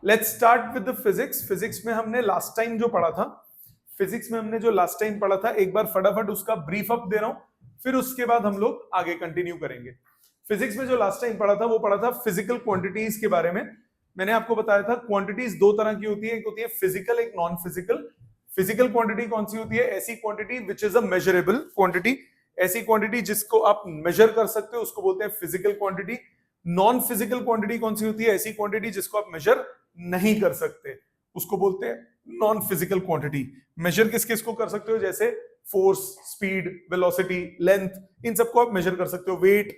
Let's start with the physics. Physics में हमने last time जो पढ़ा था, एक बार फटाफट उसका ब्रीफ अप दे रहा हूं, फिर उसके बाद हम लोग आगे कंटिन्यू करेंगे। फिजिक्स में जो लास्ट टाइम पढ़ा था वो पढ़ा था फिजिकल क्वांटिटीज के बारे में। मैंने आपको बताया था क्वांटिटीज दो तरह की होती है, एक होती है फिजिकल, एक नॉन फिजिकल। फिजिकल क्वांटिटी कौन सी होती है? ऐसी quantity which is a measurable quantity, ऐसी क्वांटिटी जिसको आप मेजर कर सकते हो उसको बोलते हैं physical quantity. Non physical quantity कौन सी होती है? ऐसी क्वांटिटी जिसको आप मेजर नहीं कर सकते उसको बोलते हैं नॉन फिजिकल क्वांटिटी। मेजर किस किस को कर सकते हो? जैसे फोर्स, स्पीड, वेलोसिटी, लेंथ, इन सबको आप मेजर कर सकते हो। वेट,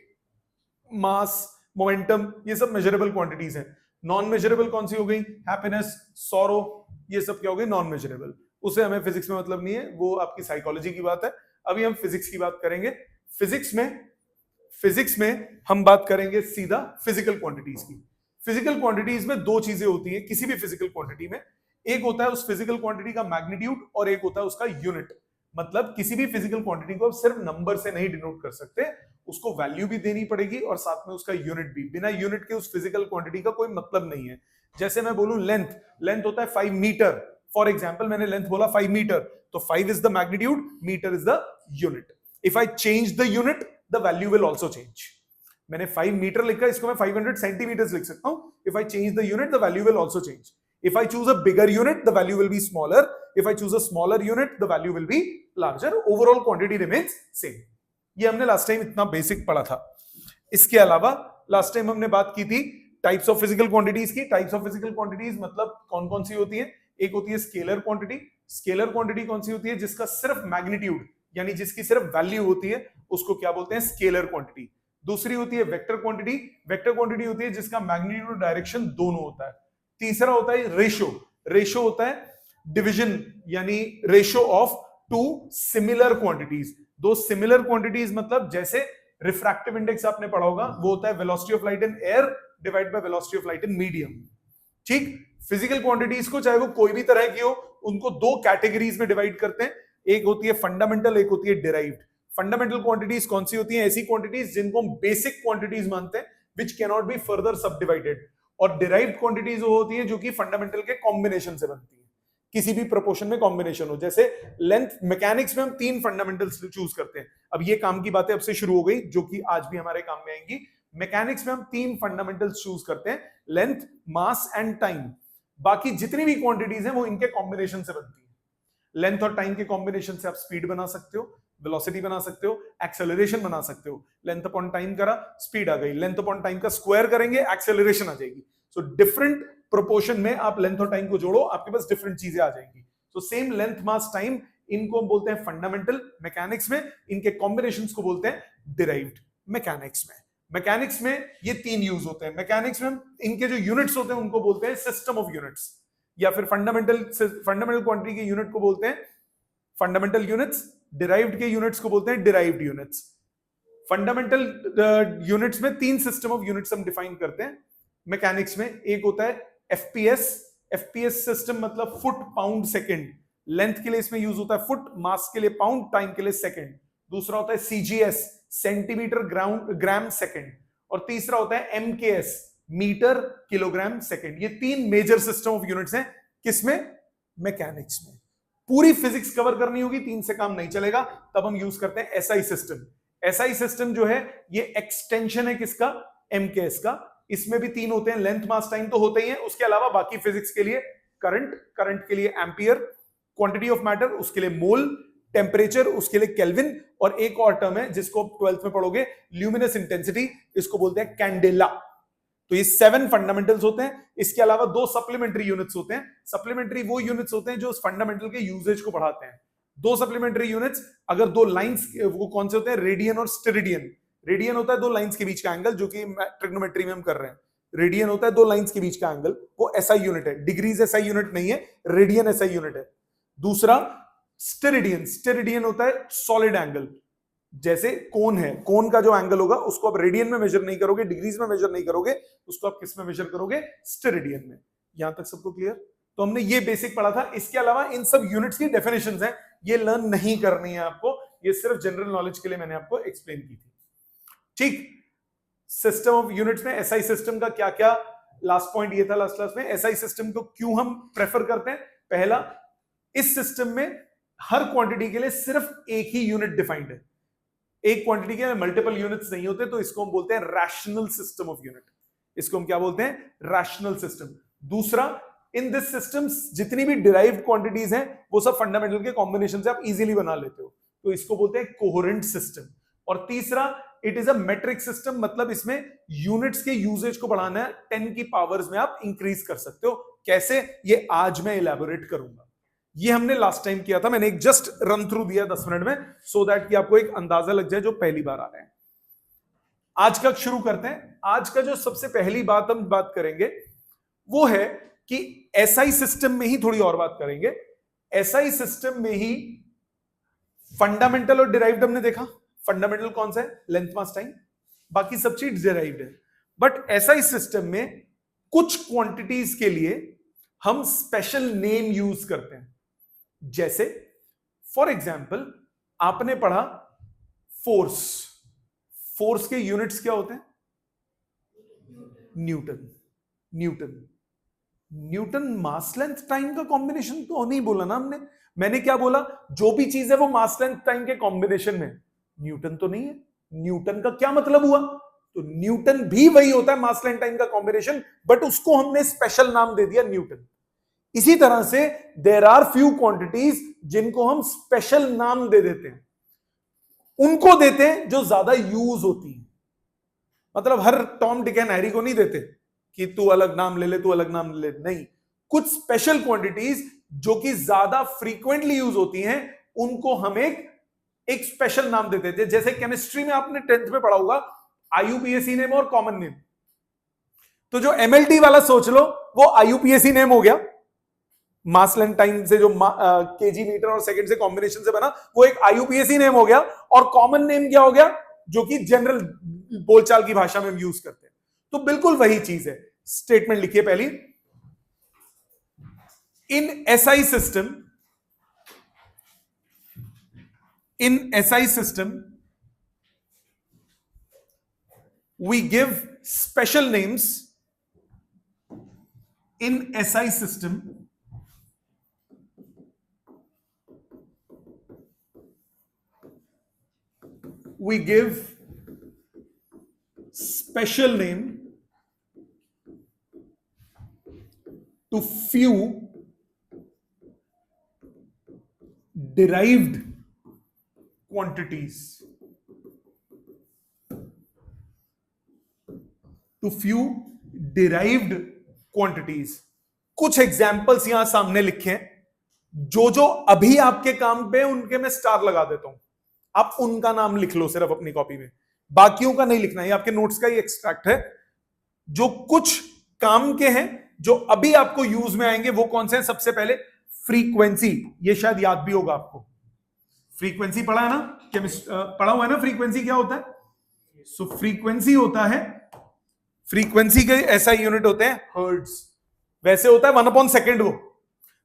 मास, मोमेंटम, ये सब मेजरेबल क्वांटिटीज हैं। नॉन मेजरेबल कौन सी हो गई? हैप्पीनेस, सॉरो, ये सब क्या हो गई? Non measurable. उसे हमें फिजिक्स में मतलब नहीं है, वो आपकी साइकोलॉजी की बात है। अभी हम फिजिक्स की बात करेंगे। फिजिक्स में हम बात करेंगे सीधा फिजिकल क्वांटिटीज की। फिजिकल क्वांटिटीज में दो चीजें होती हैं किसी भी फिजिकल क्वांटिटी में। एक होता है उस फिजिकल क्वांटिटी का मैग्नीट्यूड और एक होता है उसका यूनिट। मतलब किसी भी फिजिकल क्वांटिटी को आप सिर्फ नंबर से नहीं डिनोट कर सकते, उसको वैल्यू भी देनी पड़ेगी और साथ में उसका यूनिट भी। बिना यूनिट के उस फिजिकल क्वांटिटी का कोई मतलब नहीं है। जैसे मैं बोलूं लेंथ, लेंथ होता है 5 मीटर। फॉर एग्जाम्पल मैंने लेंथ बोला 5 मीटर, तो 5 is the magnitude, metre is the unit. If I change the unit the value will also change. मैंने 5 मीटर लिखा, इसको मैं 500 सेंटीमीटर लिख सकता हूं। If I change the unit the value will also change. If I choose a bigger unit, the value will be smaller. If I choose a smaller unit, the value will be larger. Overall quantity remains same. ये हमने last time इतना basic पढ़ा था। इसके अलावा last time हमने बात की थी टाइप्स ऑफ फिजिकल क्वांटिटीज की। टाइप्स ऑफ फिजिकल क्वांटिटीज मतलब कौन कौन सी होती है? एक होती है स्केलर क्वांटिटी। स्केलर क्वांटिटी कौन सी होती है? जिसका सिर्फ मैग्नीट्यूड यानी जिसकी सिर्फ वैल्यू होती है उसको क्या बोलते हैं? Scalar quantity. दूसरी होती है वेक्टर क्वांटिटी। वेक्टर क्वांटिटी होती है जिसका मैग्नीट्यूड डायरेक्शन दोनों होता है। तीसरा होता है रेशो। रेशो होता है डिवीजन यानी ratio of two similar quantities. दो सिमिलर क्वांटिटीज मतलब जैसे रिफ्रैक्टिव इंडेक्स आपने पढ़ा होगा, वो होता है velocity of light in air divide by velocity of light in medium. ठीक। फिजिकल क्वांटिटीज को चाहे वो कोई भी तरह की हो, उनको दो कैटेगरीज में डिवाइड करते हैं। एक होती है फंडामेंटल, एक होती है डिराइव्ड। फंडामेंटल क्वांटिटीज कौन सी होती हैं? ऐसी क्वांटिटीज जिनको हम बेसिक क्वांटिटीज मानते हैं, which can not be further सब डिवाइडेड। और डिराइव्ड क्वांटिटीज वो होती है जो कि फंडामेंटल के कॉम्बिनेशन से बनती है, किसी भी प्रोपोर्शन में कॉम्बिनेशन हो। जैसे लेंथ, मैकेनिक्स में हम 3 फंडामेंटल्स चूज करते हैं। अब ये काम की बातें अब से शुरू हो गई जो कि आज भी हमारे काम में आएंगी। मैकेनिक्स में हम 3 फंडामेंटल्स चूज करते हैं, लेंथ, मास एंड टाइम। बाकी जितनी भी क्वांटिटीज हैं वो इनके कॉम्बिनेशन से बनती है। लेंथ और टाइम के कॉम्बिनेशन से आप स्पीड बना सकते हो, वेलोसिटी बना सकते हो, एक्सेलरेशन बना सकते हो। लेंथ अपॉन टाइम करा, स्पीड आ गई। लेंथ अपॉन टाइम का स्क्वायर करेंगे, एक्सेलरेशन आ जाएगी। सो डिफरेंट प्रोपोर्शन में आप लेंथ और टाइम को जोड़ो, आपके पास डिफरेंट चीजें आ जाएंगी। सो सेम लेंथ, मास, टाइम, इनको बोलते हैं फंडामेंटल मैकेनिक्स में, इनके कॉम्बिनेशंस को बोलते हैं डिराइव्ड मैकेनिक्स में। मैकेनिक्स में ये 3 यूज होते हैं। मैकेनिक्स में इनके जो यूनिट्स होते हैं उनको बोलते हैं सिस्टम ऑफ यूनिट्स, या फिर फंडामेंटल क्वांटिटी के यूनिट को बोलते हैं फंडामेंटल यूनिट्स। डिराइव्ड के यूनिट्स को बोलते हैं डिराइव्ड यूनिट्स। फंडामेंटल यूनिट्स में 3 सिस्टम ऑफ यूनिट्स हम डिफाइन करते हैं मैकेनिक्स में। एक होता है एफपीएस। एफपीएस सिस्टम मतलब फुट पाउंड सेकंड। लेंथ के लिए इसमें यूज होता है फुट, मास के लिए पाउंड, टाइम के लिए सेकंड। दूसरा होता है सीजीएस, सेंटीमीटर ग्राम सेकंड। और तीसरा होता है एमकेएस, मीटर किलोग्राम सेकंड। ये 3 मेजर सिस्टम ऑफ यूनिट्स हैं किसमें? मैकेनिक्स में। पूरी फिजिक्स कवर करनी होगी, 3 से काम नहीं चलेगा, तब हम यूज करते हैं एसआई सिस्टम। एसआई सिस्टम जो है ये एक्सटेंशन है किसका? एमकेएस का। इसमें भी 3 होते हैं, लेंथ, मास, टाइम तो होते ही हैं, उसके अलावा बाकी फिजिक्स के लिए करंट, करंट के लिए एम्पियर, क्वांटिटी ऑफ मैटर उसके लिए मोल, टेम्परेचर उसके लिए केल्विन, और एक और टर्म है जिसको 12th में पढ़ोगे, ल्यूमिनस इंटेंसिटी, इसको बोलते हैं कैंडेला। तो ये 7 फंडामेंटल्स होते हैं। इसके अलावा 2 सप्लीमेंट्री यूनिट्स होते हैं। सप्लीमेंट्री वो यूनिट्स होते हैं जो फंडामेंटल के यूजेज को बढ़ाते हैं। 2 सप्लीमेंट्री यूनिट्स, अगर 2 लाइंस, वो कौन से होते हैं? रेडियन और स्टेरिडियन। रेडियन होता है 2 लाइंस के बीच का एंगल, जो कि ट्रिग्नोमेट्री में हम कर रहे हैं। रेडियन होता है 2 लाइंस के बीच का एंगल, वो एसआई यूनिट है। डिग्रीज एसआई यूनिट नहीं है, रेडियन एसआई यूनिट है। दूसरा स्टेरिडियन, स्टेरिडियन होता है सॉलिड एंगल। जैसे कोन है, कोन का जो एंगल होगा उसको आप रेडियन में मेजर नहीं करोगे, डिग्रीज में मेजर नहीं करोगे, उसको आप किस में मेजर करोगे? स्टेरिडियन में। यहां तक सबको क्लियर? तो हमने ये बेसिक पढ़ा था। इसके अलावा इन सब यूनिट्स की डेफिनेशंस हैं, ये लर्न नहीं करनी है आपको, ये सिर्फ जनरल नॉलेज के लिए मैंने आपको एक्सप्लेन की थी। ठीक। सिस्टम ऑफ यूनिट्स में एसआई सिस्टम का क्या क्या लास्ट पॉइंट ये था लास्ट क्लास में, एसआई सिस्टम को क्यों हम प्रेफर करते हैं। पहला, इस सिस्टम में हर क्वांटिटी के लिए सिर्फ एक ही यूनिट डिफाइंड है, एक क्वांटिटी के मल्टीपल यूनिट्स नहीं होते, तो इसको हम बोलते हैं रैशनल सिस्टम ऑफ यूनिट। इसको हम क्या बोलते हैं, रैशनल सिस्टम। दूसरा, इन दिस सिस्टम जितनी भी डिराइव्ड क्वांटिटीज हैं वो सब फंडामेंटल के कॉम्बिनेशन से आप इजीली बना लेते हो, तो इसको बोलते हैं कोहेरेंट सिस्टम। और तीसरा, it is a metric system, मतलब इसमें यूनिट्स के यूजेज को बढ़ाना है, 10 की पावर्स में आप इंक्रीज कर सकते हो। कैसे, ये आज मैं इलेबोरेट करूंगा। ये हमने लास्ट टाइम किया था, मैंने एक जस्ट रन थ्रू दिया 10 मिनट में, सो दैट कि आपको एक अंदाजा लग जाए जो पहली बार आ रहे हैं। आज का शुरू करते हैं। आज का जो सबसे पहली बात हम बात करेंगे वो है कि एसआई सिस्टम में ही थोड़ी और बात करेंगे। एसआई सिस्टम में ही फंडामेंटल और डिराइव्ड हमने देखा। फंडामेंटल कौन सा है, लेंथ मास टाइम, बाकी सब चीज डिराइव्ड है। बट एसआई सिस्टम में कुछ क्वांटिटीज के लिए हम स्पेशल नेम यूज करते हैं। जैसे फॉर एग्जाम्पल आपने पढ़ा फोर्स, फोर्स के यूनिट्स क्या होते हैं, न्यूटन। न्यूटन न्यूटन मास लेंथ टाइम का कॉम्बिनेशन तो नहीं बोला ना हमने, मैंने क्या बोला, जो भी चीज है वो मास लेंथ टाइम के कॉम्बिनेशन में, न्यूटन तो नहीं है। न्यूटन का क्या मतलब हुआ, तो न्यूटन भी वही होता है, मास लेंथ टाइम का कॉम्बिनेशन, बट उसको हमने स्पेशल नाम दे दिया न्यूटन। इसी तरह से देयर आर फ्यू क्वांटिटीज जिनको हम स्पेशल नाम दे देते हैं, उनको देते हैं जो ज्यादा यूज होती है। मतलब हर टॉम डिक एंड हैरी को नहीं देते कि तू अलग नाम ले ले, तू अलग नाम ले ले, नहीं। कुछ स्पेशल क्वांटिटीज जो कि ज्यादा फ्रीक्वेंटली यूज होती हैं, उनको हम एक स्पेशल नाम दे देते हैं। जैसे केमिस्ट्री में आपने 10th में पढ़ा होगा आईयूपीएसी नेम और कॉमन नेम, तो जो एमएलटी वाला सोच लो वो आईयूपीएसी नेम हो गया, मास लेंथ टाइम से जो केजी मीटर और सेकंड से कॉम्बिनेशन से बना, वो एक आईयूपीएसी नेम हो गया। और कॉमन नेम क्या हो गया, जो कि जनरल बोलचाल की भाषा में हम यूज करते हैं। तो बिल्कुल वही चीज है। स्टेटमेंट लिखिए पहली, in SI system we give special names, in SI system we give special name to few derived quantities, to few derived quantities। कुछ एग्जाम्पल्स यहां सामने लिखे हैं, जो अभी आपके काम पे उनके मैं स्टार लगा देता हूं, आप उनका नाम लिख लो सिर्फ अपनी कॉपी में, बाकियों का नहीं लिखना। ये आपके नोट्स का ही एक्सट्रैक्ट है। जो कुछ काम के हैं जो अभी आपको यूज में आएंगे वो कौन से हैं, सबसे पहले फ्रीक्वेंसी, ये शायद याद भी होगा आपको, फ्रीक्वेंसी पढ़ा है ना, पढ़ा हुआ है ना, फ्रीक्वेंसी क्या होता है। सो फ्रीक्वेंसी होता है, फ्रीक्वेंसी के ऐसा यूनिट होते हैं हर्ट्ज। वैसे होता है 1/2 वो,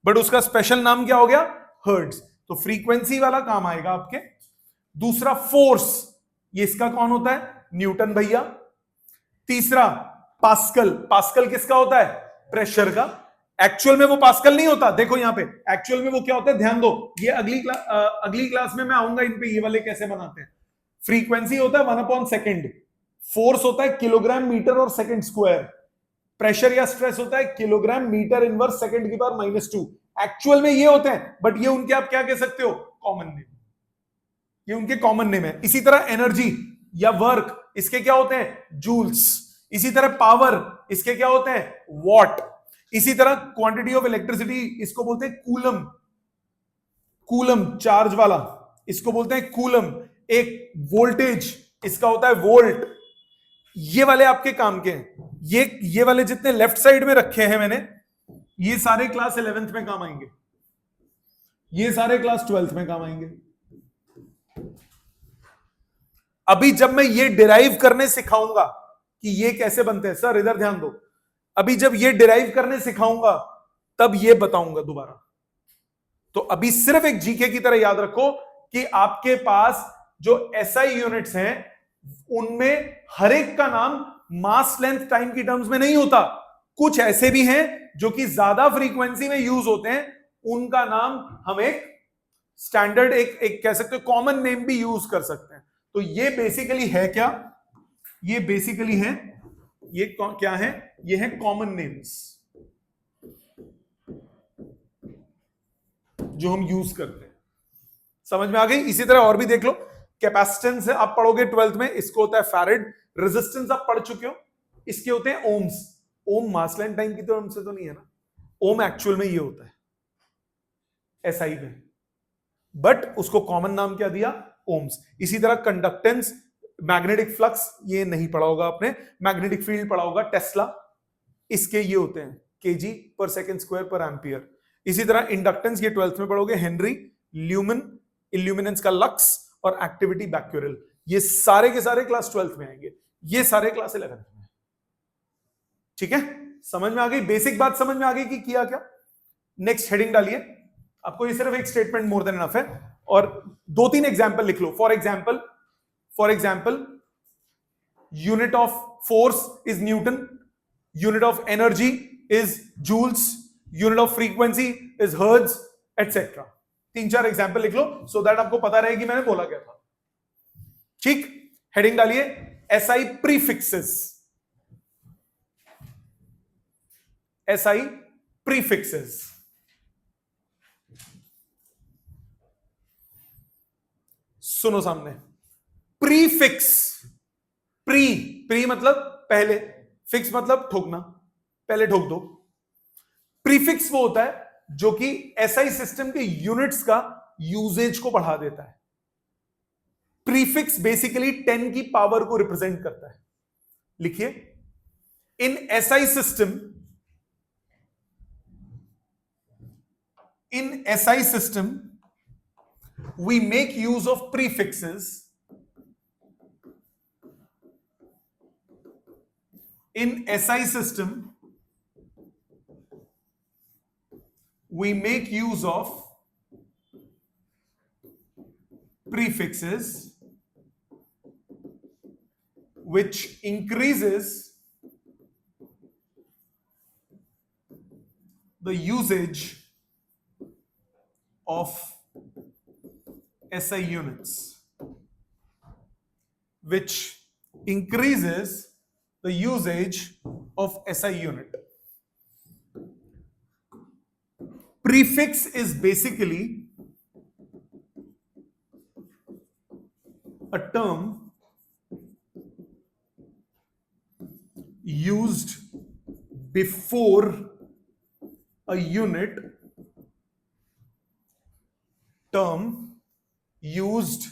बट उसका स्पेशल नाम क्या हो गया, हर्ट्ज। तो फ्रीक्वेंसी वाला काम आएगा आपके। दूसरा फोर्स, ये इसका कौन होता है, न्यूटन भैया। तीसरा पास्कल, पास्कल किसका होता है, प्रेशर का। एक्चुअल में वो पास्कल नहीं होता, देखो यहां पे एक्चुअल में वो क्या होता है, ध्यान दो, ये अगली क्लास में मैं आऊंगा इन पे, ये वाले कैसे बनाते हैं। फ्रीक्वेंसी होता है 1/2, फोर्स होता है किलोग्राम मीटर और सेकंड स्क्वायर, प्रेशर या स्ट्रेस होता है किलोग्राम मीटर इनवर्स सेकंड की पावर -2। एक्चुअल में ये होते हैं, बट ये उनके आप क्या कह सकते हो, कॉमन नेम, ये उनके कॉमन नेम है। इसी तरह एनर्जी या वर्क, इसके क्या होते हैं, जूल्स। इसी तरह पावर, इसके क्या होते हैं, वॉट। इसी तरह क्वांटिटी ऑफ इलेक्ट्रिसिटी, इसको बोलते हैं कूलम, कूलम चार्ज वाला, इसको बोलते हैं कूलम। एक वोल्टेज, इसका होता है वोल्ट। ये वाले आपके काम के हैं। ये वाले जितने लेफ्ट साइड में रखे हैं मैंने, ये सारे क्लास 11th में काम आएंगे, ये सारे क्लास 12th में काम आएंगे। अभी जब मैं ये डिराइव करने सिखाऊंगा कि ये कैसे बनते हैं, सर इधर ध्यान दो, अभी जब ये डिराइव करने सिखाऊंगा तब ये बताऊंगा दोबारा। तो अभी सिर्फ एक जीके की तरह याद रखो कि आपके पास जो एसआई यूनिट्स हैं उनमें हर एक का नाम मास लेंथ टाइम की टर्म्स में नहीं होता, कुछ ऐसे भी हैं जो कि ज्यादा फ्रीक्वेंसी में यूज होते हैं, उनका नाम हम एक स्टैंडर्ड एक कह सकते हो कॉमन नेम भी यूज कर सकते हैं। तो ये बेसिकली है क्या, ये बेसिकली है, ये क्या है, ये है कॉमन नेम्स जो हम यूज करते हैं। समझ में आ गई? इसी तरह और भी देख लो, कैपेसिटेंस है आप पढ़ोगे 12th में, इसको होता है फैरेड। रेजिस्टेंस आप पढ़ चुके हो, इसके होते हैं ओम्स। ओम मास लाइन टाइम की टर्म से तो नहीं है ना, ओम एक्चुअल में ये होता है एसआई में, बट उसको कॉमन नाम क्या दिया, ओम्स। इसी तरह कंडक्टेंस, मैग्नेटिक फ्लक्स ये नहीं पढ़ा होगा आपने, मैग्नेटिक फील्ड पढ़ा होगा टेस्ला, इसके ये होते हैं केजी पर सेकंड स्क्वायर पर एम्पियर। इसी तरह इंडक्टेंस ये 12th में पढ़ोगे, हेनरी, ल्यूमेन, इल्यूमिनेंस का लक्स और एक्टिविटी बैक्यूरल, ये सारे के सारे क्लास 12th में आएंगे, ये सारे क्लास 11th में। ठीक है, समझ में आ गई, बेसिक बात समझ में आ गई कि किया क्या। नेक्स्ट हेडिंग डालिए, आपको ये सिर्फ एक स्टेटमेंट मोर देन इनफ है, और 2-3 एग्जांपल लिख लो। For example unit of force is newton, unit of energy is joules, unit of frequency is hertz, etcetera. 3-4 example लिख लो सो दैट आपको पता रहे कि मैंने बोला क्या था। ठीक, हेडिंग डालिए एसआई प्रीफिक्सेस, एसआई प्रीफिक्सेस। सुनो सामने, प्रीफिक्स, प्री मतलब पहले, फिक्स मतलब ठोकना, पहले ठोक दो। प्रीफिक्स वो होता है जो कि एसआई सिस्टम के यूनिट्स का यूजेज को बढ़ा देता है। प्रीफिक्स बेसिकली 10 की पावर को रिप्रेजेंट करता है। लिखिए, इन SI system, in SI system we make use of prefixes, in SI system we make use of prefixes which increases the usage of SI units, which increases the usage of SI unit. Prefix is basically a term used before a unit, term used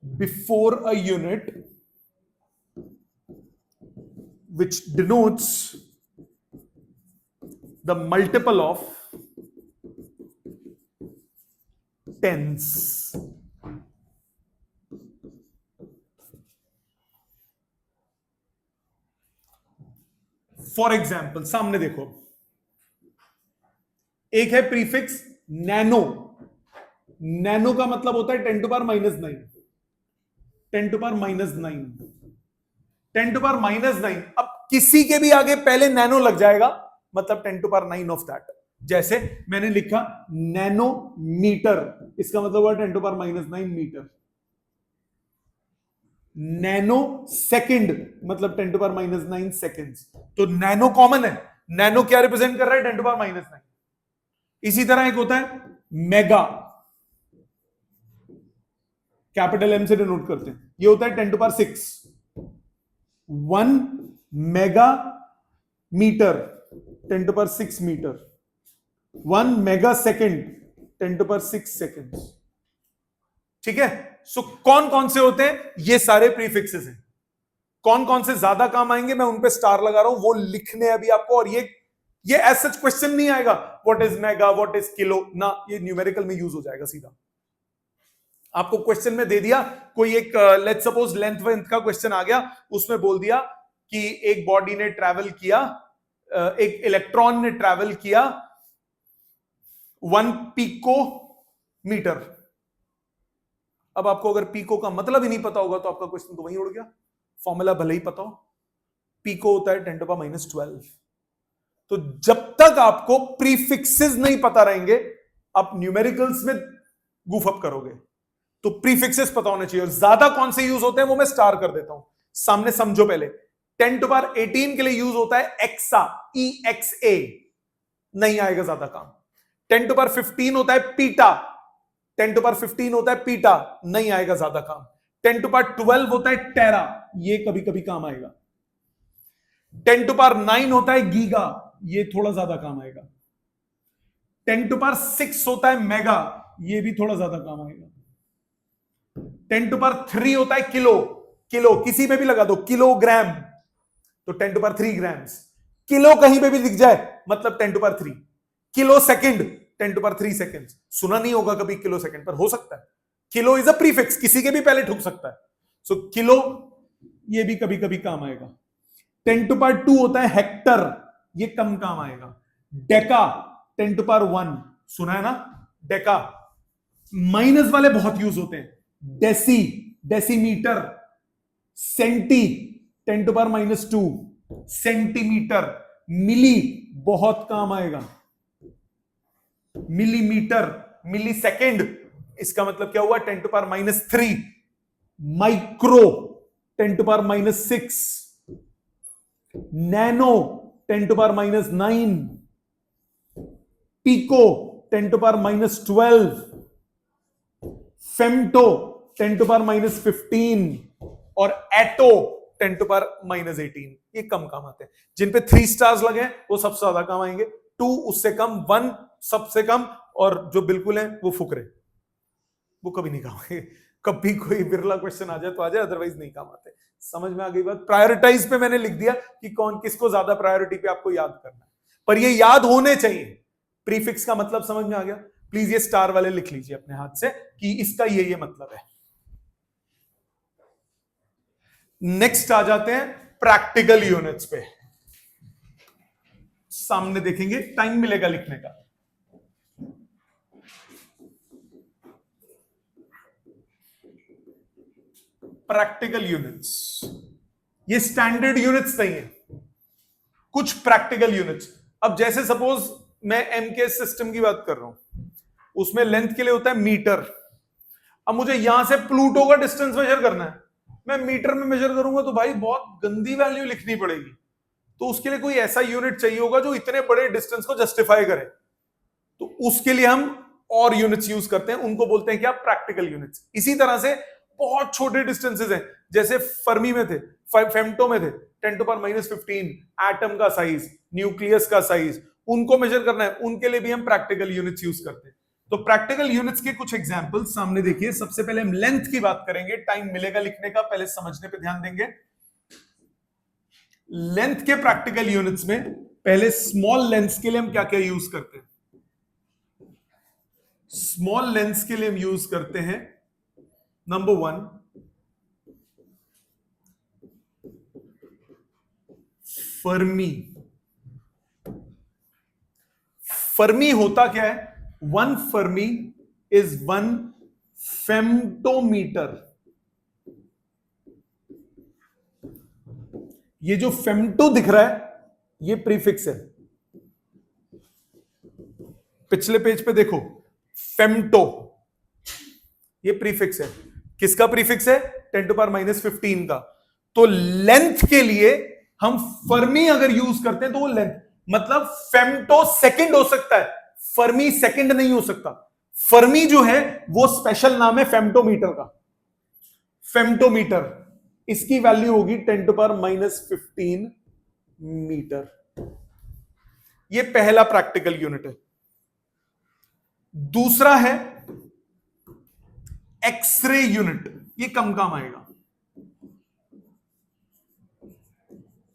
before a unit which denotes the multiple of tens. For example सामने देखो, एक है prefix nano. Nano का मतलब होता है 10 to power -9, 10 to power -9, 10 to power -9। अब किसी के भी आगे पहले नैनो लग जाएगा मतलब 10 to power 9 ऑफ दैट। जैसे मैंने लिखा नैनोमीटर, इसका मतलब हुआ 10 to power -9 मीटर। नैनो सेकंड मतलब 10 to power -9 सेकंड्स। तो नैनो कॉमन है, नैनो क्या रिप्रेजेंट कर रहा है, 10 to power -9। इसी तरह एक होता है मेगा, कैपिटल एम से डिनोट करते हैं, ये होता है 10 to power 6। 1 mega metre 10 to power 6 metre, 1 mega second 10 to power 6 seconds. ठीक है, सो कौन कौन से होते हैं, ये सारे प्रीफिक्सेस हैं। कौन कौन से ज्यादा काम आएंगे मैं उन पे स्टार लगा रहा हूं, वो लिखने अभी आपको। और ये एज सच क्वेश्चन नहीं आएगा what is mega, what is kilo ना, ये न्यूमेरिकल में यूज हो जाएगा सीधा। आपको क्वेश्चन में दे दिया कोई एक लेट्स सपोज लेंथ वेंथ का क्वेश्चन आ गया, उसमें बोल दिया कि एक बॉडी ने ट्रैवल किया, एक इलेक्ट्रॉन ने ट्रैवल किया 1 पिको मीटर। अब आपको अगर पीको का मतलब ही नहीं पता होगा तो आपका क्वेश्चन तो वहीं उड़ गया। फॉर्मूला भले ही पता हो, पीको होता है 10 to power -12। तो जब तक आपको प्रीफिक्सेस नहीं पता रहेंगे आप न्यूमेरिकल्स में गूफ अप करोगे। तो प्रीफिक्सेस पता होने चाहिए, और ज्यादा कौन से यूज होते हैं वो मैं स्टार कर देता हूं, सामने समझो। पहले 10 टू पावर 18 के लिए यूज होता है एक्सा, EXA, नहीं आएगा ज्यादा काम। 10 टू पावर 15 होता है पीटा, 10 टू पावर 15 होता है पीटा, नहीं आएगा ज्यादा काम। 10 टू पावर 12 होता है टेरा, ये कभी कभी काम आएगा। 10 टू पावर 9 होता है गीगा, ये थोड़ा ज्यादा काम आएगा। 10 टू पावर 6 होता है मेगा, ये भी थोड़ा ज्यादा काम आएगा। 10 टू पावर 3 होता है किलो, किलो किसी पे भी लगा दो, किलोग्राम, तो 10 टू पावर 3 ग्राम्स। किलो कहीं पे भी दिख जाए मतलब 10 to power 3। Kilo second, 10 to power 3 second. सुना नहीं होगा कभी किलो सेकंड, पर हो सकता है। किलो इज अ प्रीफिक्स, किसी के भी पहले ठुक सकता है। सो किलो ये भी कभी कभी काम आएगा। 10 टू पावर 2 होता है हेक्टर, ये कम काम आएगा। डेका 10 टू पावर 1, सुना है ना डेका। माइनस वाले बहुत यूज होते हैं, deci, decimetre, centi 10 to power -2, centimetre, milli बहुत काम आएगा, मिलीमीटर, मिली सेकेंड, इसका मतलब क्या हुआ 10 to power -3, micro 10 to power -6, nano 10 to power -9, pico 10 to power -12, femto 10 to power -15 और एटो 10 टू पावर -18। ये कम काम आते हैं। जिन पे 3 स्टार्स लगे वो सबसे ज्यादा काम आएंगे, 2 उससे कम, 1 सबसे कम, और जो बिल्कुल है वो फुकरे, वो कभी नहीं काम आएंगे। कभी कोई बिरला क्वेश्चन आ जाए तो आ जाए, अदरवाइज नहीं काम आते। समझ में आ गई बात? प्रायोरिटाइज पे मैंने लिख दिया कि कौन किसको ज्यादा प्रायोरिटी पे आपको याद करना है, पर ये याद होने चाहिए। प्रीफिक्स का मतलब समझ में आ गया? प्लीज ये स्टार वाले लिख लीजिए अपने हाथ से कि इसका ये मतलब है। नेक्स्ट आ जाते हैं प्रैक्टिकल यूनिट्स पे। सामने देखेंगे, टाइम मिलेगा लिखने का। प्रैक्टिकल यूनिट्स, ये स्टैंडर्ड यूनिट्स नहीं है, कुछ प्रैक्टिकल यूनिट्स। अब जैसे सपोज मैं एमकेएस सिस्टम की बात कर रहा हूं, उसमें लेंथ के लिए होता है मीटर। अब मुझे यहां से प्लूटो का डिस्टेंस मेजर करना है, मैं मीटर में मेजर करूंगा तो भाई बहुत गंदी वैल्यू लिखनी पड़ेगी। तो उसके लिए कोई ऐसा यूनिट चाहिए होगा जो इतने बड़े डिस्टेंस को जस्टिफाई करे। तो उसके लिए हम और यूनिट्स यूज करते हैं, उनको बोलते हैं क्या? Practical units. इसी तरह से बहुत छोटे डिस्टेंसेस हैं, जैसे फर्मी में थे, फेम्टो में थे, 10 टू पावर -15 एटम का साइज, न्यूक्लियस का साइज, उनको मेजर करना है, उनके लिए भी हम प्रैक्टिकल यूनिट्स यूज करते हैं। तो प्रैक्टिकल यूनिट्स के कुछ एग्जांपल्स सामने देखिए। सबसे पहले हम लेंथ की बात करेंगे, टाइम मिलेगा लिखने का, पहले समझने पे ध्यान देंगे। लेंथ के प्रैक्टिकल यूनिट्स में पहले स्मॉल लेंथ्स के लिए हम क्या क्या यूज करते हैं? स्मॉल लेंथ्स के लिए हम यूज करते हैं, नंबर 1 फर्मी। फर्मी होता क्या है? 1 फर्मी इज 1 फेम्टोमीटर। ये जो फेम्टो दिख रहा है ये प्रीफिक्स है। पिछले पेज पे देखो, फेम्टो ये प्रीफिक्स है। किसका प्रीफिक्स है? 10 टू पावर -15 का। तो लेंथ के लिए हम फर्मी अगर यूज करते हैं तो वो लेंथ, मतलब फेम्टो सेकंड हो सकता है, फर्मी सेकंड नहीं हो सकता। फर्मी जो है वो स्पेशल नाम है फेम्टोमीटर का। फेम्टोमीटर, इसकी वैल्यू होगी 10 टू पावर -15 मीटर। ये पहला प्रैक्टिकल यूनिट है। दूसरा है एक्सरे यूनिट, ये कम काम आएगा।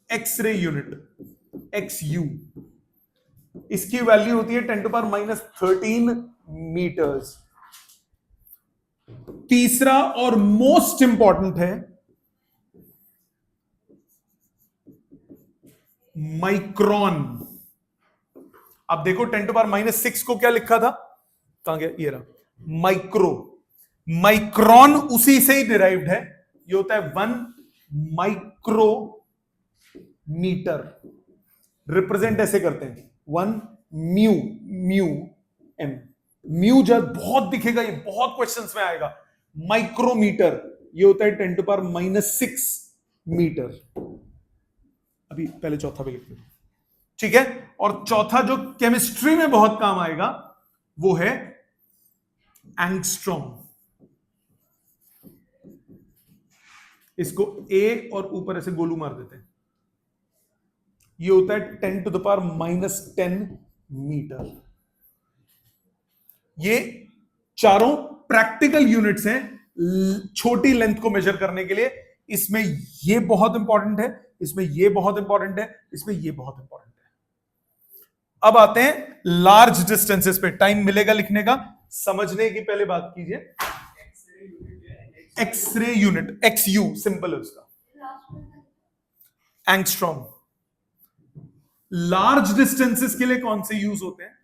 एक्सरे यूनिट, XU, इसकी वैल्यू होती है 10 टू पावर -13 मीटर्स। तीसरा और मोस्ट इंपॉर्टेंट है माइक्रोन। अब देखो 10 टू पावर -6 को क्या लिखा था, कहां गया, ये रहा, माइक्रो। माइक्रोन उसी से ही डिराइव्ड है, ये होता है 1 माइक्रोमीटर। रिप्रेजेंट ऐसे करते हैं 1 म्यू म्यू एम। म्यू जब बहुत दिखेगा, ये बहुत क्वेश्चंस में आएगा। माइक्रोमीटर ये होता है 10 टू पावर -6 मीटर। अभी पहले चौथा भी लिख लो, ठीक है। और चौथा जो केमिस्ट्री में बहुत काम आएगा वो है एंगस्ट्रॉम। इसको ए और ऊपर ऐसे गोलू मार देते हैं। ये होता है 10 टू द पावर -10 मीटर। ये चारों प्रैक्टिकल यूनिट्स हैं छोटी लेंथ को मेजर करने के लिए। इसमें ये बहुत इंपॉर्टेंट है, इसमें ये बहुत इंपॉर्टेंट है, इसमें ये बहुत इंपॉर्टेंट है। अब आते हैं लार्ज डिस्टेंसेस पे। टाइम मिलेगा लिखने का, समझने की पहले बात कीजिए। एक्सरे यूनिट XU सिंपल है उसका, एंगस्ट्रॉम। लार्ज डिस्टेंसेस के लिए कौन से यूज होते हैं?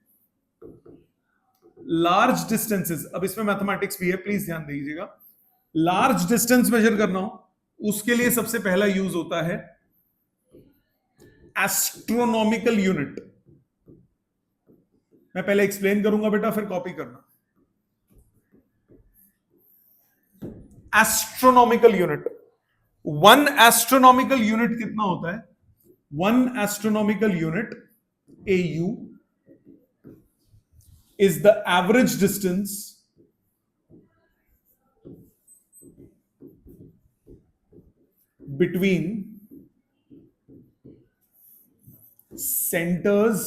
लार्ज डिस्टेंसेस, अब इसमें मैथमेटिक्स भी है, प्लीज ध्यान दीजिएगा। लार्ज डिस्टेंस मेजर करना हो उसके लिए सबसे पहला यूज होता है एस्ट्रोनॉमिकल यूनिट। मैं पहले एक्सप्लेन करूंगा बेटा, फिर कॉपी करना। एस्ट्रोनॉमिकल यूनिट, 1 एस्ट्रोनॉमिकल यूनिट कितना होता है? 1 astronomical unit AU is the average distance between centers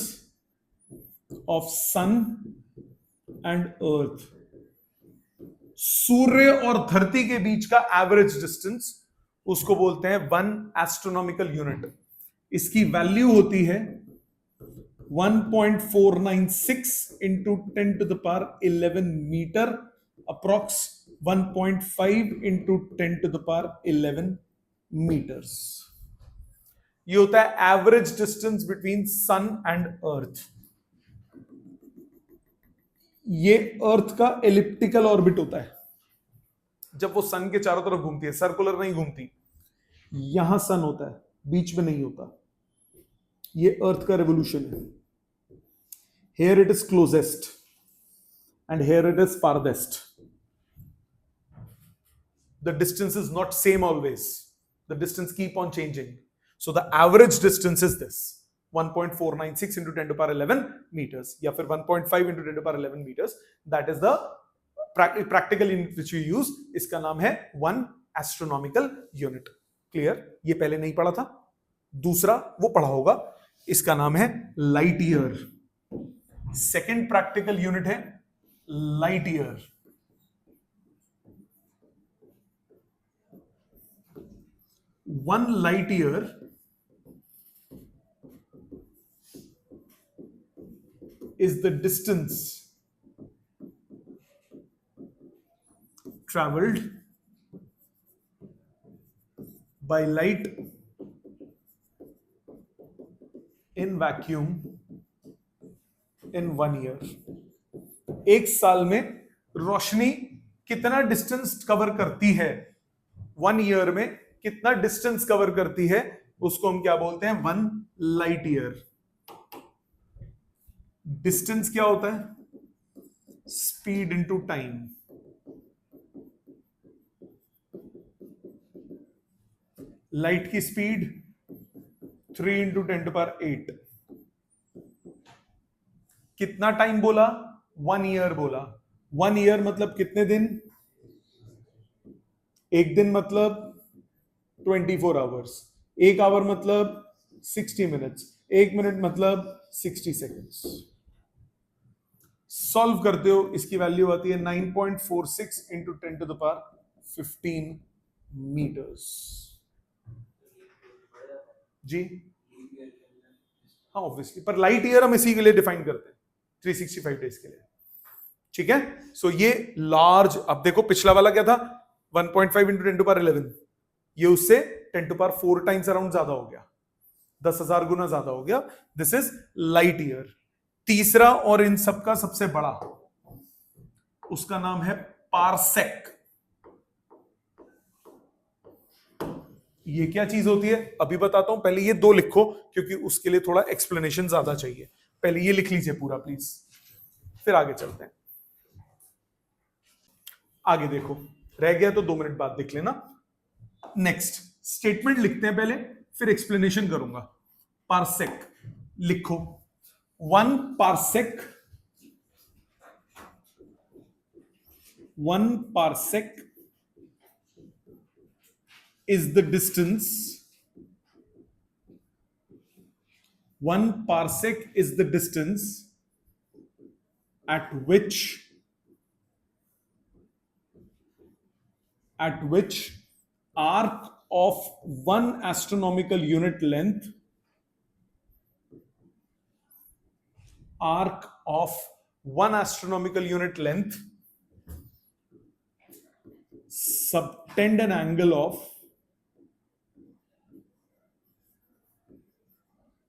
of sun and earth। सूर्य और धरती के बीच का एवरेज डिस्टेंस, उसको बोलते हैं 1 एस्ट्रोनॉमिकल यूनिट। इसकी वैल्यू होती है 1.496 into 10 to the power 11 metre, approx 1.5 into 10 to the power 11 metres. ये होता है average distance between sun and earth. ये अर्थ का एलिप्टिकल ऑर्बिट होता है, जब वो सन के चारों तरफ घूमती है, सर्कुलर नहीं घूमती। यहां सन होता है, बीच में नहीं होता। ये अर्थ का रेवोल्यूशन है। Here it is closest and here it is farthest. The distance is not same always. The distance keep on changing. So the average distance is this 1.496 into 10 to the power 11 meters, या फिर 1.5 into 10 to the power 11 meters. That is the practical unit which we use. इसका नाम है 1 astronomical unit. Clear? ये पहले नहीं पढ़ा था। दूसरा वो पढ़ा होगा, इसका नाम है light year. Second practical unit है light year. One light year is the distance traveled by light in vacuum in 1 year। एक साल में रोशनी कितना डिस्टेंस कवर करती है, 1 ईयर में कितना डिस्टेंस कवर करती है, उसको हम क्या बोलते हैं? 1 लाइट ईयर। डिस्टेंस क्या होता है? Speed into time. लाइट की speed 3 into 10 to the power 8। कितना टाइम बोला? 1 ईयर बोला। 1 ईयर मतलब कितने दिन? एक दिन मतलब 24 आवर्स। एक आवर मतलब 60 मिनट्स। एक मिनट मतलब 60 सेकेंड्स। सॉल्व करते हो, इसकी वैल्यू आती है 9.46 into 10 to the power 15 metres. जी हाँ ऑब्वियसली, पर लाइट ईयर हम इसी के लिए डिफाइन करते हैं 365 डेज के लिए। ठीक है, सो ये लार्ज। अब देखो पिछला वाला क्या था? 1.5 into 10 to the power 11। ये उससे 10 to the power 4 times around ज्यादा हो गया, 10,000 गुना ज्यादा हो गया। This is light year. तीसरा और इन सबका सबसे बड़ा, उसका नाम है पारसेक। ये क्या चीज होती है अभी बताता हूं, पहले ये दो लिखो क्योंकि उसके लिए थोड़ा एक्सप्लेनेशन ज्यादा चाहिए। पहले ये लिख लीजिए पूरा प्लीज, फिर आगे चलते हैं। आगे देखो, रह गया तो 2 मिनट बाद देख लेना। नेक्स्ट स्टेटमेंट लिखते हैं पहले, फिर एक्सप्लेनेशन करूंगा। पार्सेक लिखो, 1 parsec, 1 parsec is the distance, 1 parsec is the distance at which arc of 1 astronomical unit length, arc of 1 astronomical unit length subtend an angle of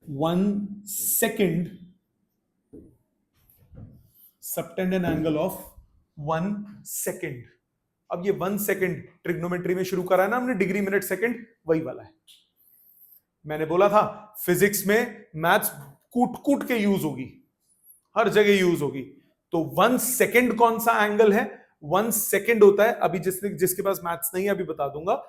1 second, subtend an angle of 1 second। अब ये 1 second trigonometry में शुरू करा है ना हमने, degree minute second, वही वाला है। मैंने बोला था फिजिक्स में मैथ्स कूट कूट के यूज होगी, हर जगह यूज होगी। तो 1 सेकेंड कौन सा एंगल है? 1 सेकेंड होता है, अभी जिसके पास मैथ्स नहीं है अभी बता दूंगा।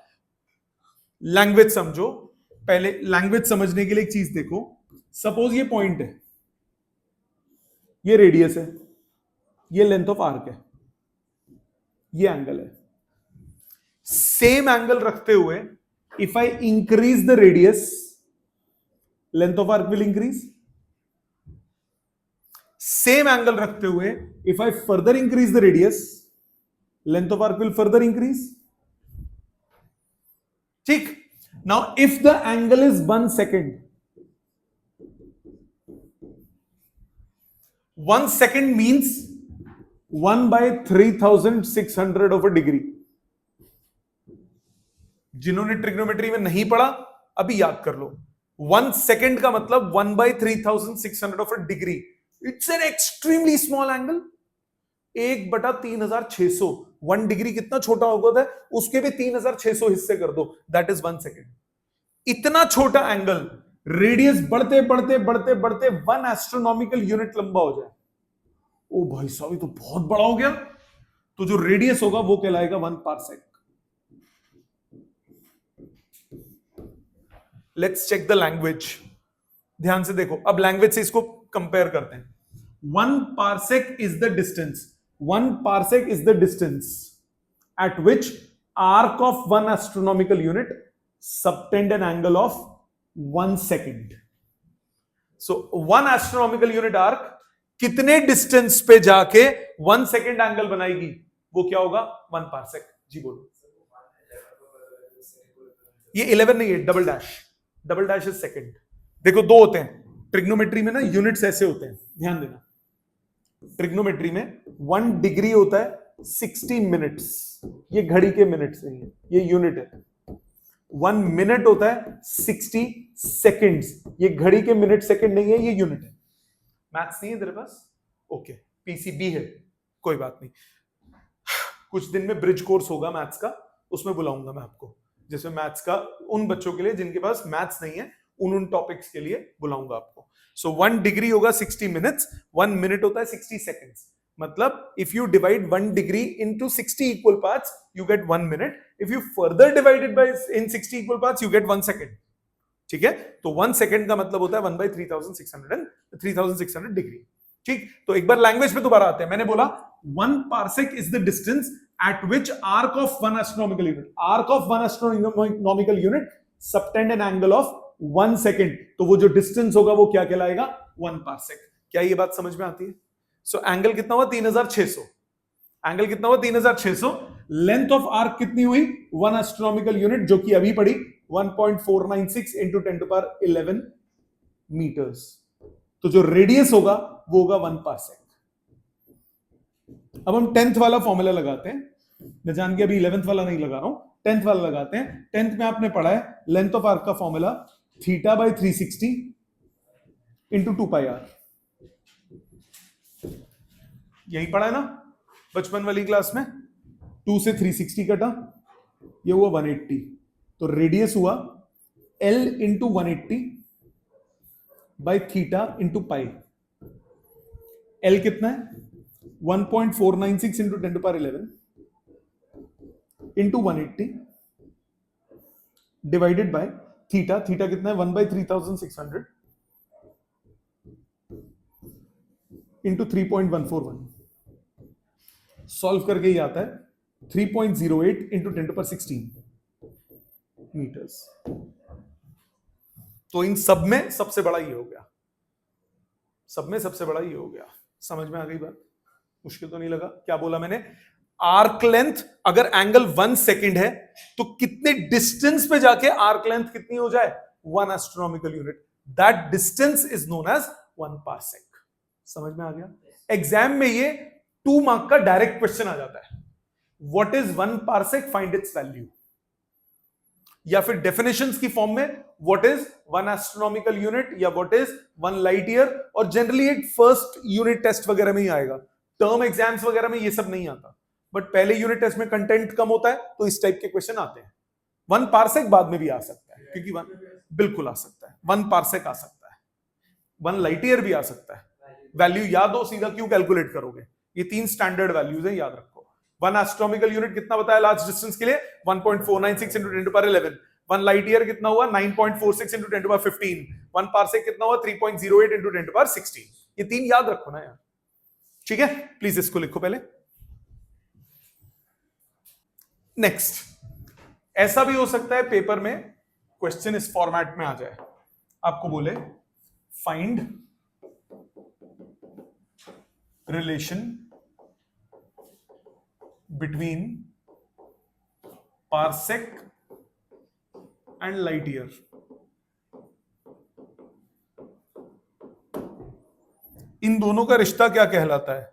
लैंग्वेज समझो, पहले लैंग्वेज समझने के लिए एक चीज देखो। सपोज ये पॉइंट है, ये रेडियस है, ये लेंथ ऑफ आर्क है, ये एंगल है। सेम एंगल रखते हुए if I increase the radius, length of arc will increase. Same angle रखते हुए if I further increase the radius, length of arc will further increase. ठीक। Now, if the angle is 1 second, 1 second means 1/3600 of a degree। जिन्होंने trigonometry में नहीं पढ़ा अभी याद कर लो, 1 सेकेंड का मतलब 1/3600 of a degree। It's an extremely small angle, 1/3600। 1 degree कितना छोटा होगा, उसके भी 3600 हिस्से कर दो, दैट इज 1 सेकेंड। इतना छोटा एंगल, रेडियस बढ़ते बढ़ते बढ़ते बढ़ते 1 एस्ट्रोनॉमिकल यूनिट लंबा हो जाए। ओ भाई साहब, ये तो बहुत बड़ा हो गया। तो जो रेडियस होगा वो कहलाएगा 1 parsec. Let's check the language. ध्यान से देखो, अब लैंग्वेज से इसको कंपेयर करते हैं। 1 parsec is the distance, 1 parsec is the distance at which arc of 1 astronomical unit subtend an angle of 1 second। So 1 astronomical unit arc कितने डिस्टेंस पे जाके 1 सेकेंड एंगल बनाएगी, वो क्या होगा? 1 पार्सेक। जी बोलो। ये 11 नहीं है, double dash, double dash is second. देखो दो होते हैं ट्रिग्नोमेट्री में ना, यूनिट्स ऐसे होते हैं, ध्यान देना। ट्रिग्नोमेट्री में 1 डिग्री होता है 60 मिनट्स, ये घड़ी के मिनट्स नहीं है, ये यूनिट है। 1 मिनट होता है 60 सेकेंड्स, ये घड़ी के मिनट सेकेंड नहीं है, ये यूनिट है। मैथ्स नहीं है तेरे पास? ओके, पीसीबी है, कोई बात नहीं। कुछ दिन में ब्रिज कोर्स होगा मैथ्स का, उसमें बुलाऊंगा मैं आपको, जिसमें मैथ्स का उन बच्चों के लिए जिनके पास मैथ्स नहीं है, उन टॉपिक्स के लिए बुलाऊंगा आपको। सो 1 डिग्री होगा 60 मिनट्स, 1 मिनट होता है 60 सेकेंड्स। मतलब if you divide 1 degree into 60 equal parts you get 1 minute. If you further divide it by in 60 equal parts you get 1 second. ठीक है, तो 1 सेकेंड का मतलब होता है 1/3600 डिग्री। ठीक, तो एक बार लैंग्वेज पे दोबारा आते हैं। मैंने बोला 1 parsec is the distance eight which arc of 1 astronomical unit, arc of 1 astronomical unit subtend an angle of 1 second. तो वो जो डिस्टेंस होगा वो क्या कहलाएगा? 1 पार्सेक। क्या ये बात समझ में आती है? सो एंगल कितना हुआ? 3600। एंगल कितना हुआ? 3600। लेंथ ऑफ आर्क कितनी हुई? 1 एस्ट्रोनॉमिकल यूनिट, जो कि अभी पड़ी 1.496 इंटू 10⁻11 मीटर्स। तो जो रेडियस होगा वो होगा 1 पार्सेक। अब हम 10th वाला फॉर्मूला लगाते हैं। मैं जान के अभी 11th वाला नहीं लगा रहा हूं, 10th वाला लगाते हैं। 10th में आपने पढ़ा है लेंथ ऑफ आर्क का फॉर्मूला θ/360 इंटू 2πr। यही पढ़ा है ना बचपन वाली क्लास में? 2 से 360 कटा, ये हुआ 180, तो रेडियस हुआ L into 180 by theta into pi. L कितना है 1.496 into 10⁻11 into 180 divided by theta. Theta कितना है 1/3600 इंटू 3.141। सॉल्व करके ही आता है 3.08 इंटू 10⁻16 मीटर्स। तो इन सब में सबसे बड़ा ये हो गया, सब में सबसे बड़ा ये हो गया। समझ में आ गई बात? मुश्किल तो नहीं लगा? क्या बोला मैंने? आर्क लेंथ अगर एंगल 1 सेकेंड है तो कितने डिस्टेंस पे जाके आर्क लेंथ कितनी हो जाए? 1 astronomical unit. That distance is known as 1 parsec. समझ में आ गया? एग्जाम में ये 2 मार्क का डायरेक्ट क्वेश्चन आ जाता है। What is 1 parsec, find its value. या फिर डेफिनेशंस की फॉर्म में व्हाट इज 1 एस्ट्रोनॉमिकल यूनिट या व्हाट इज 1 लाइट ईयर। और जनरली एक फर्स्ट यूनिट टेस्ट वगैरह में ही आएगा, टर्म एग्जाम्स वगैरह में ये सब नहीं आता। बट पहले यूनिट टेस्ट में कंटेंट कम होता है तो इस टाइप के क्वेश्चन आते हैं। 1 पार्सेक बाद में भी आ सकता है, क्योंकि 1 बिल्कुल आ सकता है, 1 पार्सेक आ सकता है, 1 लाइट ईयर भी आ सकता है। वैल्यू याद हो, सीधा क्यों कैलकुलेट करोगे? ये 3 स्टैंडर्ड वैल्यूज है, याद रखो। 1 एस्ट्रोनॉमिकल यूनिट कितना बताया लार्ज डिस्टेंस के लिए? 1.496 इंटू 10⁻11। 1 लाइट ईयर कितना हुआ? 9.46 इंटू 10⁻15। 1 पार्सेक कितना हुआ? 3.08 इंटू 10⁻16। ये 3 याद रखो ना यार, ठीक है? प्लीज इसको लिखो पहले। नेक्स्ट, ऐसा भी हो सकता है पेपर में क्वेश्चन इस फॉर्मेट में आ जाए, आपको बोले find relation between parsec and light year. इन दोनों का रिश्ता क्या कहलाता है?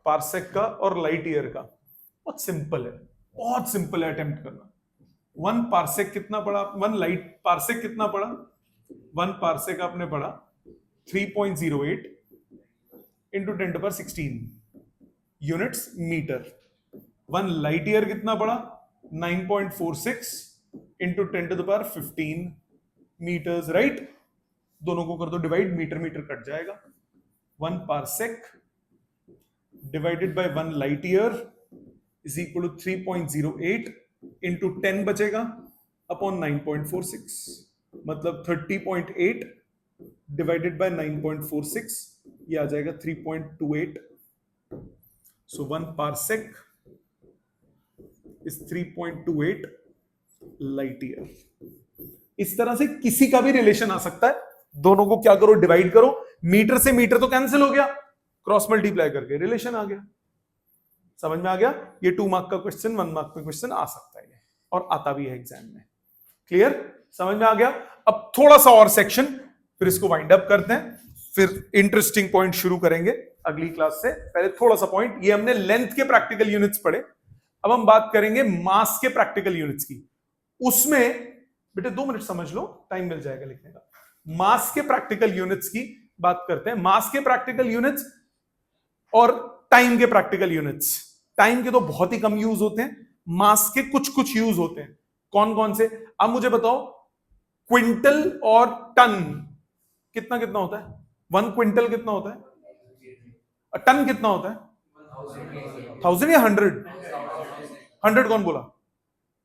पार्सेक का और लाइट ईयर का। बहुत सिंपल है, बहुत सिंपल है अटेम्प्ट करना। 1 पार्सेक कितना पड़ा? 1 लाइट पार्सेक कितना पड़ा? 1 पार्सेक आपने पढ़ा 3.08 into 10⁻16 units metre. 1 light year कितना पड़ा? 9.46 इंटू 10⁻15 मीटर्स, राइट? दोनों को कर दो डिवाइड, मीटर मीटर कट जाएगा। 1 parsec divided by 1 light year is equal to 3.08 into 10 बचेगा अपॉन 9.46, मतलब 30.8 डिवाइडेड बाय 9.46, ये आ जाएगा 3.28। सो 1 पार्सेक इज 3.28 लाइट ईयर। इस तरह से किसी का भी रिलेशन आ सकता है। दोनों को क्या करो? डिवाइड करो। मीटर से मीटर तो कैंसिल हो गया, क्रॉस मल्टीप्लाई करके रिलेशन आ गया। समझ में आ गया? ये 2 मार्क का क्वेश्चन 1 मार्क का क्वेश्चन आ सकता है, और आता भी है एग्जाम में। क्लियर? समझ में आ गया? अब थोड़ा सा और सेक्शन, फिर इसको वाइंड अप करते हैं, फिर इंटरेस्टिंग पॉइंट शुरू करेंगे अगली क्लास से। पहले थोड़ा सा पॉइंट, ये हमने लेंथ के प्रैक्टिकल यूनिट्स पढ़े, अब हम बात करेंगे मास के प्रैक्टिकल यूनिट्स की। उसमें बेटे 2 मिनट समझ लो, टाइम मिल जाएगा लिखने का। मास के प्रैक्टिकल यूनिट्स की बात करते हैं। मास के प्रैक्टिकल यूनिट्स और टाइम के प्रैक्टिकल यूनिट्स। टाइम के तो बहुत ही कम यूज होते हैं, मास के कुछ कुछ यूज होते हैं। कौन कौन से? अब मुझे बताओ, क्विंटल और टन कितना कितना होता है? 1 क्विंटल कितना होता है? टन कितना होता है? 1000 या 100? 100 कौन बोला?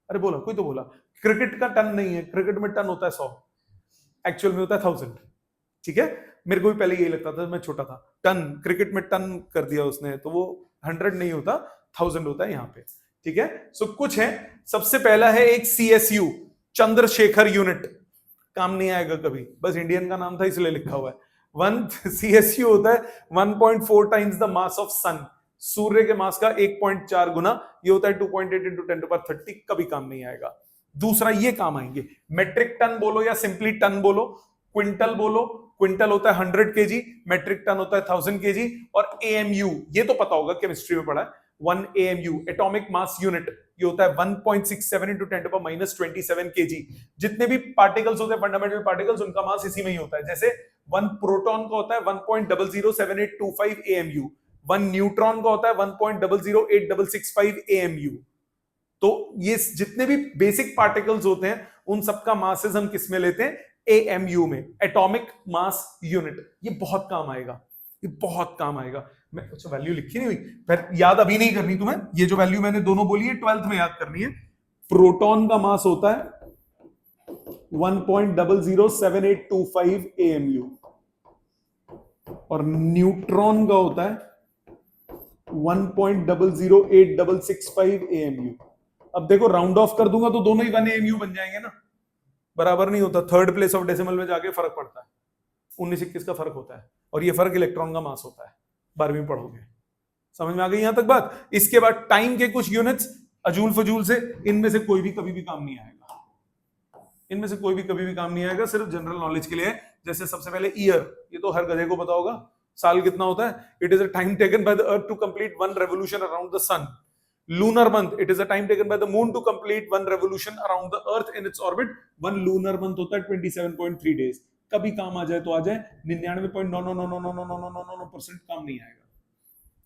अरे बोला, कोई तो बोला। क्रिकेट का टन नहीं है, क्रिकेट में टन होता है 100, एक्चुअल में होता है 1000। ठीक है, मेरे को भी पहले यही लगता था, मैं छोटा था। टन, क्रिकेट में टन कर दिया उसने, तो वो 100 नहीं होता, 1000 होता है यहाँ पे। ठीक है, सो कुछ है। सबसे पहला है एक CSU, चंद्रशेखर यूनिट। काम नहीं आएगा कभी, बस इंडियन का नाम था इसलिए लिखा हुआ है। 1 CSU होता है 1.4 टाइम्स द मास ऑफ सन। सूर्य के मास का 1.4 गुना, ये होता है 2.8 इंटू 10⁻30। कभी काम नहीं आएगा। दूसरा ये काम आएंगे, मेट्रिक टन बोलो या सिंपली टन बोलो, क्विंटल बोलो। क्विंटल होता है 100 kg, मेट्रिक टन होता है 1000 kg। और AMU, ये तो पता होगा, केमिस्ट्री में पढ़ा है। 1 AMU एटॉमिक मास यूनिट, ये होता है 1.67 इंटू 10⁻27 kg। जितने भी पार्टिकल्स होते हैं, फंडामेंटल पार्टिकल्स, उनका मास इसी में ही होता है। जैसे 1 प्रोटॉन का होता है 1.007825 AMU, 1 न्यूट्रॉन का होता है 1.008665 AMU। तो ये जितने भी बेसिक पार्टिकल्स होते हैं उन सबका मासेस हम किस में लेते हैं, AMU में, एटॉमिक मास यूनिट। ये बहुत काम आएगा, ये बहुत काम आएगा। मैं अच्छा वैल्यू लिखी नहीं हुई, फिर याद अभी नहीं करनी तुम्हें, ये जो वैल्यू मैंने दोनों बोली है 12th में याद करनी है। प्रोटॉन का मास होता है 1.007825 AMU और न्यूट्रॉन का होता है 1.008665 AMU। अब देखो राउंड ऑफ कर दूंगा तो दोनों ही 1 AMU बन जाएंगे ना, बराबर नहीं होता, थर्ड प्लेस ऑफ डेसिमल में जाके फर्क पड़ता है, 19-21 का फर्क होता है, और ये फर्क इलेक्ट्रॉन का मास होता है, 12वीं में पढ़ोगे। समझ में आ गई यहां तक बात। इसके बाद टाइम के कुछ यूनिट्स अजूल फजूल से, इनमें से कोई भी कभी भी काम नहीं आएगा, इनमें से कोई भी कभी भी काम नहीं आएगा, सिर्फ जनरल नॉलेज के लिए। जैसे सबसे पहले ईयर, ये तो हर गधे को पता होगा, साल कितना होता है, it is a time taken by the earth to complete one revolution around the sun. Lunar month, it is a time taken by the moon to complete one revolution around the earth in its orbit. One lunar month होता है 27.3 days. कभी काम आ जाए तो आ जाए, 99.9999999% काम नहीं आएगा,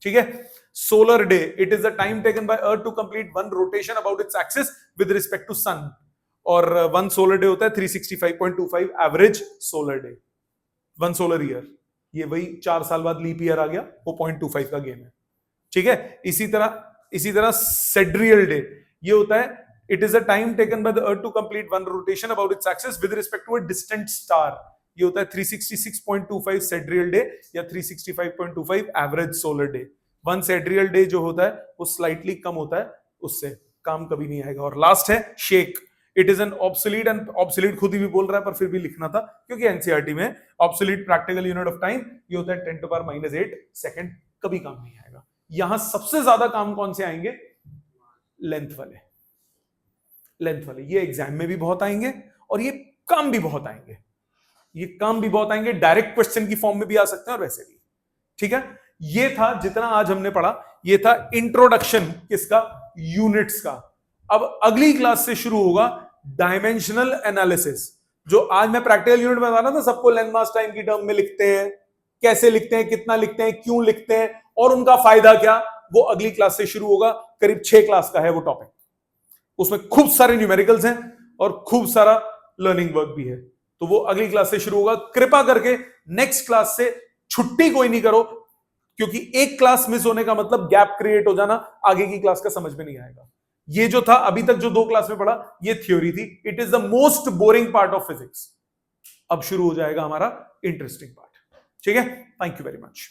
ठीक है। Solar day, it is the time taken by earth to complete one rotation about its axis with respect to sun, और वन सोलर डे होता है 365.25 average solar day, one solar year. ये वही 4 साल बाद लीप ईयर आ गया, वो 0.25 का गेम है, ठीक है। इसी तरह सेड्रियल डे, ये होता है it is a time taken by the earth to complete one rotation about its axis with respect to a distant star. ये होता है 366.25 सेड्रियल डे या 365.25 average solar day. One sidereal day जो होता है वो स्लाइटली कम होता है, उससे काम कभी नहीं आएगा। और लास्ट है shake, it is an obsolete, and obsolete खुद ही भी बोल रहा है पर फिर भी लिखना था क्योंकि एनसीईआरटी में obsolete practical unit of time ये होता है 10⁻⁸ सेकंड, कभी काम नहीं आएगा। यहां सबसे ज्यादा काम कौन से आएंगे, लेंथ वाले, लेंथ वाले। ये एग्जाम में भी बहुत आएंगे और ये काम भी बहुत आएंगे, ये काम भी बहुत आएंगे, डायरेक्ट क्वेश्चन की फॉर्म में भी आ सकते हैं और वैसे भी, ठीक है। ये था जितना आज हमने पढ़ा, ये था इंट्रोडक्शन किसका, यूनिट्स का। अब अगली क्लास से शुरू होगा डायमेंशनल एनालिसिस। जो आज मैं प्रैक्टिकल यूनिट में बता रहा था, सबको लेंथ मास टाइम की टर्म में लिखते हैं, कैसे लिखते हैं, कितना लिखते हैं, क्यों लिखते हैं और उनका फायदा क्या, वो अगली क्लास से शुरू होगा। करीब 6 क्लास का है वो टॉपिक, उसमें खूब सारे न्यूमेरिकल्स हैं और खूब सारा लर्निंग वर्क भी है, तो वो अगली क्लास से शुरू होगा। कृपा करके नेक्स्ट क्लास से छुट्टी कोई नहीं करो, क्योंकि एक क्लास मिस होने का मतलब गैप क्रिएट हो जाना, आगे की क्लास का समझ में नहीं आएगा। ये जो था अभी तक जो 2 क्लास में पढ़ा, ये थ्योरी थी, it is the most boring part of physics. अब शुरू हो जाएगा हमारा इंटरेस्टिंग पार्ट, ठीक है। Thank you very much.